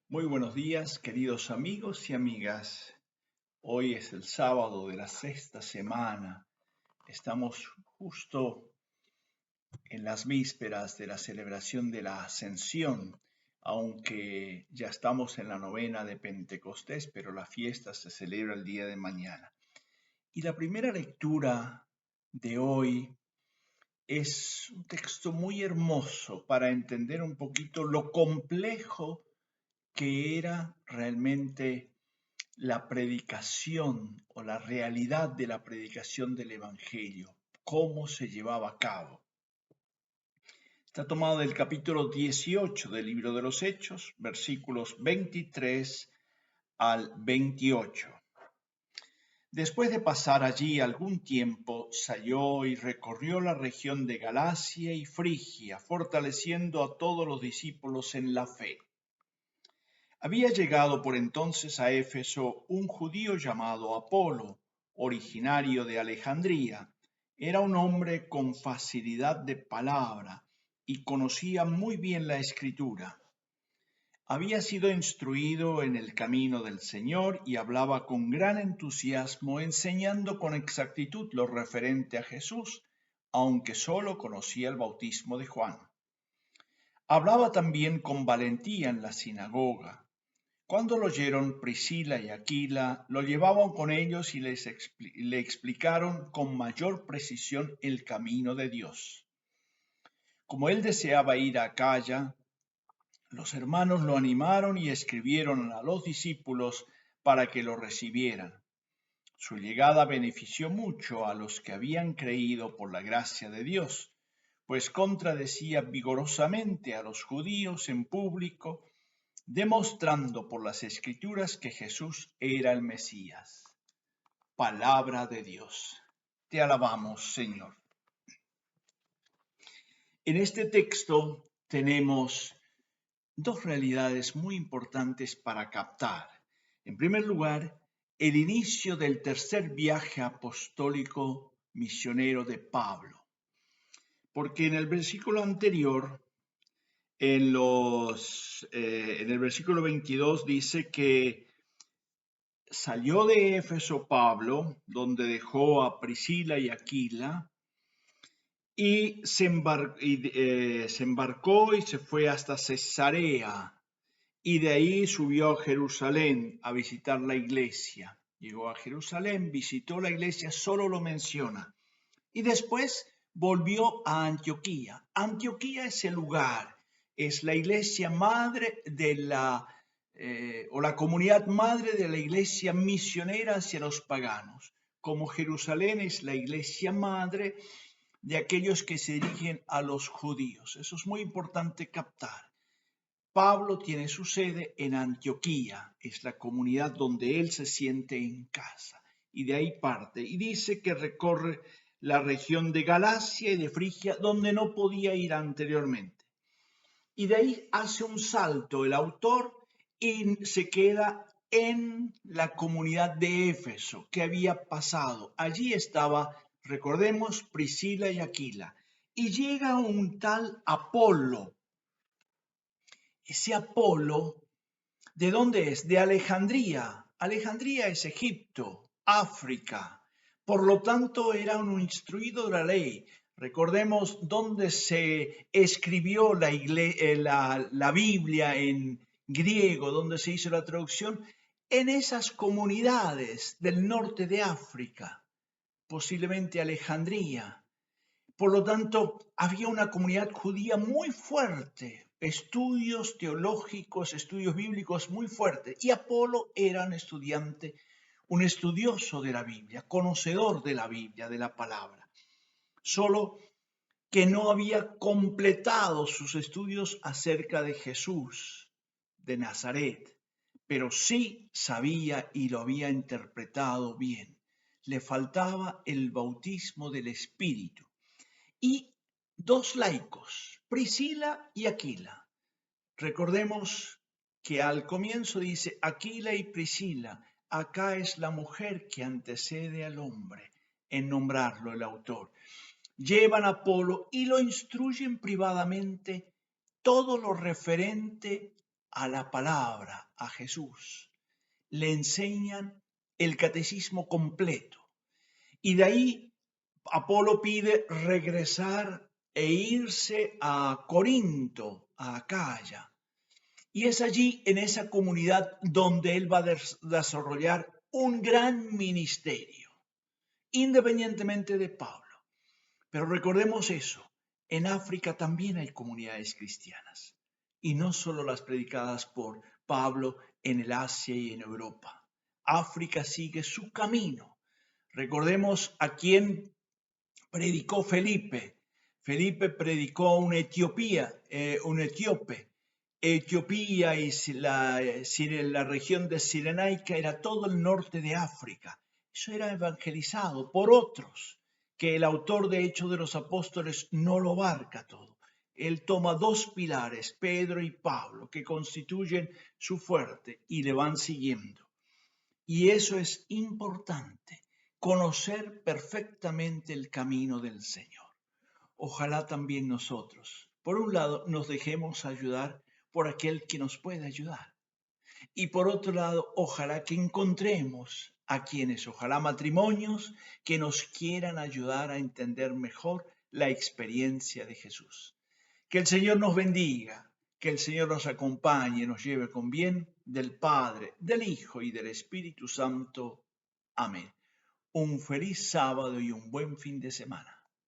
Muy buenos días, queridos amigos y amigas. Hoy es el sábado de la sexta semana. Estamos justo en las vísperas de la celebración de la Ascensión, aunque ya estamos en la novena de Pentecostés, pero la fiesta se celebra el día de mañana. Y la primera lectura de hoy es un texto muy hermoso para entender un poquito lo complejo que era realmente la predicación o la realidad de la predicación del Evangelio, cómo se llevaba a cabo. Está tomado del capítulo 18 del libro de los Hechos, versículos 23 al 28. Después de pasar allí algún tiempo, salió y recorrió la región de Galacia y Frigia, fortaleciendo a todos los discípulos en la fe. Había llegado por entonces a Éfeso un judío llamado Apolo, originario de Alejandría. Era un hombre con facilidad de palabra y conocía muy bien la escritura. Había sido instruido en el camino del Señor y hablaba con gran entusiasmo, enseñando con exactitud lo referente a Jesús, aunque solo conocía el bautismo de Juan. Hablaba también con valentía en la sinagoga. Cuando lo oyeron Priscila y Aquila, lo llevaban con ellos y le explicaron con mayor precisión el camino de Dios. Como él deseaba ir a Acaya, los hermanos lo animaron y escribieron a los discípulos para que lo recibieran. Su llegada benefició mucho a los que habían creído por la gracia de Dios, pues contradecía vigorosamente a los judíos en público, demostrando por las Escrituras que Jesús era el Mesías. Palabra de Dios. Te alabamos, Señor. En este texto tenemos dos realidades muy importantes para captar. En primer lugar, el inicio del tercer viaje apostólico misionero de Pablo. Porque en el versículo anterior, en el versículo 22, dice que salió de Éfeso Pablo, donde dejó a Priscila y Aquila, y se embarcó y se fue hasta Cesarea, y de ahí subió a Jerusalén a visitar la iglesia. Llegó a Jerusalén, visitó la iglesia, solo lo menciona, y después volvió a Antioquía. Antioquía es el lugar, es la iglesia madre de o la comunidad madre de la iglesia misionera hacia los paganos, como Jerusalén es la iglesia madre de aquellos que se dirigen a los judíos. Eso es muy importante captar. Pablo tiene su sede en Antioquía, es la comunidad donde él se siente en casa, y de ahí parte, y dice que recorre la región de Galacia y de Frigia, donde no podía ir anteriormente. Y de ahí hace un salto el autor y se queda en la comunidad de Éfeso. ¿Qué había pasado? Allí estaba, recordemos, Priscila y Aquila. Y llega un tal Apolo. Ese Apolo, ¿de dónde es? De Alejandría. Alejandría es Egipto, África. Por lo tanto, era un instruido de la ley. Recordemos dónde se escribió la Biblia en griego, dónde se hizo la traducción, en esas comunidades del norte de África, posiblemente Alejandría. Por lo tanto, había una comunidad judía muy fuerte, estudios teológicos, estudios bíblicos muy fuertes. Y Apolo era un estudiante, un estudioso de la Biblia, conocedor de la Biblia, de la palabra. Solo que no había completado sus estudios acerca de Jesús de Nazaret, pero sí sabía y lo había interpretado bien. Le faltaba el bautismo del Espíritu. Y dos laicos, Priscila y Aquila. Recordemos que al comienzo dice Aquila y Priscila, acá es la mujer que antecede al hombre en nombrarlo el autor. Llevan a Apolo y lo instruyen privadamente todo lo referente a la palabra, a Jesús. Le enseñan el catecismo completo. Y de ahí Apolo pide regresar e irse a Corinto, a Acaya. Y es allí, en esa comunidad, donde él va a desarrollar un gran ministerio, independientemente de Pablo. Pero recordemos eso, en África también hay comunidades cristianas, y no solo las predicadas por Pablo en el Asia y en Europa. África sigue su camino. Recordemos a quién predicó Felipe. Felipe predicó un etíope. Etiopía y la región de Cirenaica era todo el norte de África. Eso era evangelizado por otros, que el autor de Hechos de los Apóstoles no lo abarca todo. Él toma dos pilares, Pedro y Pablo, que constituyen su fuerte y le van siguiendo. Y eso es importante, conocer perfectamente el camino del Señor. Ojalá también nosotros, por un lado, nos dejemos ayudar por aquel que nos puede ayudar. Y por otro lado, ojalá que encontremos a quienes, ojalá matrimonios, que nos quieran ayudar a entender mejor la experiencia de Jesús. Que el Señor nos bendiga, que el Señor nos acompañe, nos lleve con bien del Padre, del Hijo y del Espíritu Santo. Amén. Un feliz sábado y un buen fin de semana.